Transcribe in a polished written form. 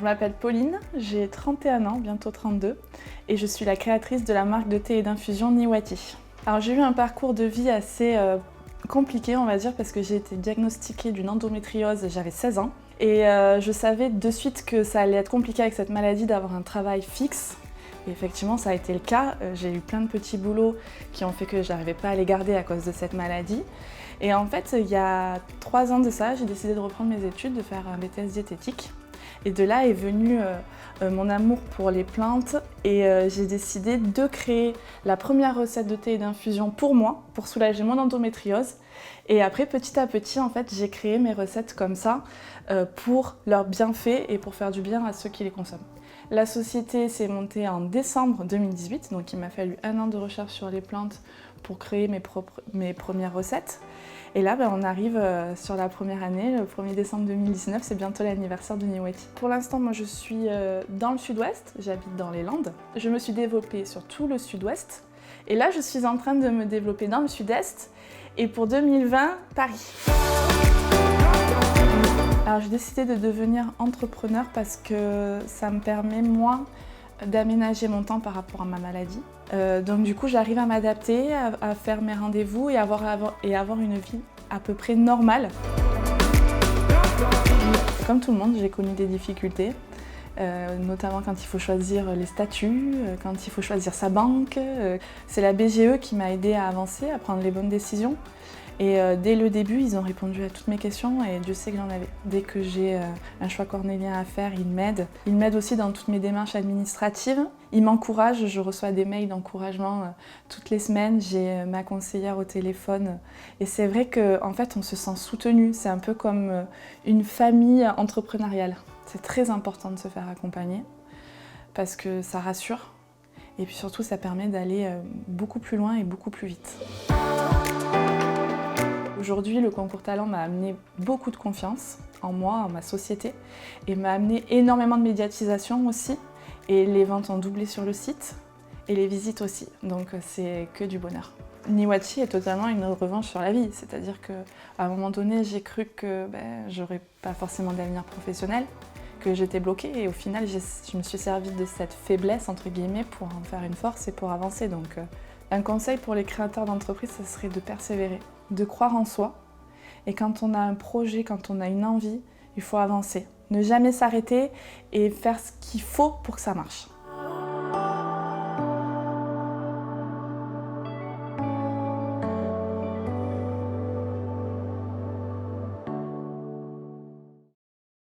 je m'appelle Pauline, j'ai 31 ans, bientôt 32, et je suis la créatrice de la marque de thé et d'infusion Niwati. Alors j'ai eu un parcours de vie assez compliqué, on va dire, parce que j'ai été diagnostiquée d'une endométriose, j'avais 16 ans, et je savais de suite que ça allait être compliqué avec cette maladie d'avoir un travail fixe. Et effectivement, ça a été le cas. J'ai eu plein de petits boulots qui ont fait que je n'arrivais pas à les garder à cause de cette maladie. Et en fait, il y a 3 ans de ça, j'ai décidé de reprendre mes études, de faire un BTS diététique. Et de là est venu mon amour pour les plantes et j'ai décidé de créer la première recette de thé et d'infusion pour moi, pour soulager mon endométriose. Et après, petit à petit, en fait, j'ai créé mes recettes comme ça pour leurs bienfaits et pour faire du bien à ceux qui les consomment. La société s'est montée en décembre 2018, donc il m'a fallu 1 an de recherche sur les plantes pour créer mes premières recettes. Et là, on arrive sur la première année, le 1er décembre 2019, c'est bientôt l'anniversaire de Niwati. Pour l'instant, moi je suis dans le sud-ouest, j'habite dans les Landes. Je me suis développée sur tout le sud-ouest. Et là, je suis en train de me développer dans le sud-est. Et pour 2020, Paris. Alors j'ai décidé de devenir entrepreneur parce que ça me permet, moi, d'aménager mon temps par rapport à ma maladie. Donc du coup, j'arrive à m'adapter, à faire mes rendez-vous et avoir une vie à peu près normale. Comme tout le monde, j'ai connu des difficultés, notamment quand il faut choisir les statuts, quand il faut choisir sa banque. C'est la BGE qui m'a aidée à avancer, à prendre les bonnes décisions. Et dès le début, ils ont répondu à toutes mes questions et Dieu sait que j'en avais. Dès que j'ai un choix cornélien à faire, ils m'aident. Ils m'aident aussi dans toutes mes démarches administratives. Ils m'encouragent, je reçois des mails d'encouragement toutes les semaines. J'ai ma conseillère au téléphone. Et c'est vrai qu'en fait, on se sent soutenu. C'est un peu comme une famille entrepreneuriale. C'est très important de se faire accompagner parce que ça rassure. Et puis surtout, ça permet d'aller beaucoup plus loin et beaucoup plus vite. Aujourd'hui, le concours talent m'a amené beaucoup de confiance en moi, en ma société, et m'a amené énormément de médiatisation aussi. Et les ventes ont doublé sur le site, et les visites aussi, donc c'est que du bonheur. Niwati est totalement une revanche sur la vie, c'est-à-dire qu'à un moment donné, j'ai cru que j'aurais pas forcément d'avenir professionnel, que j'étais bloquée, et au final, je me suis servie de cette faiblesse, entre guillemets, pour en faire une force et pour avancer. Donc, un conseil pour les créateurs d'entreprise, ce serait de persévérer, de croire en soi. Et quand on a un projet, quand on a une envie, il faut avancer. Ne jamais s'arrêter et faire ce qu'il faut pour que ça marche.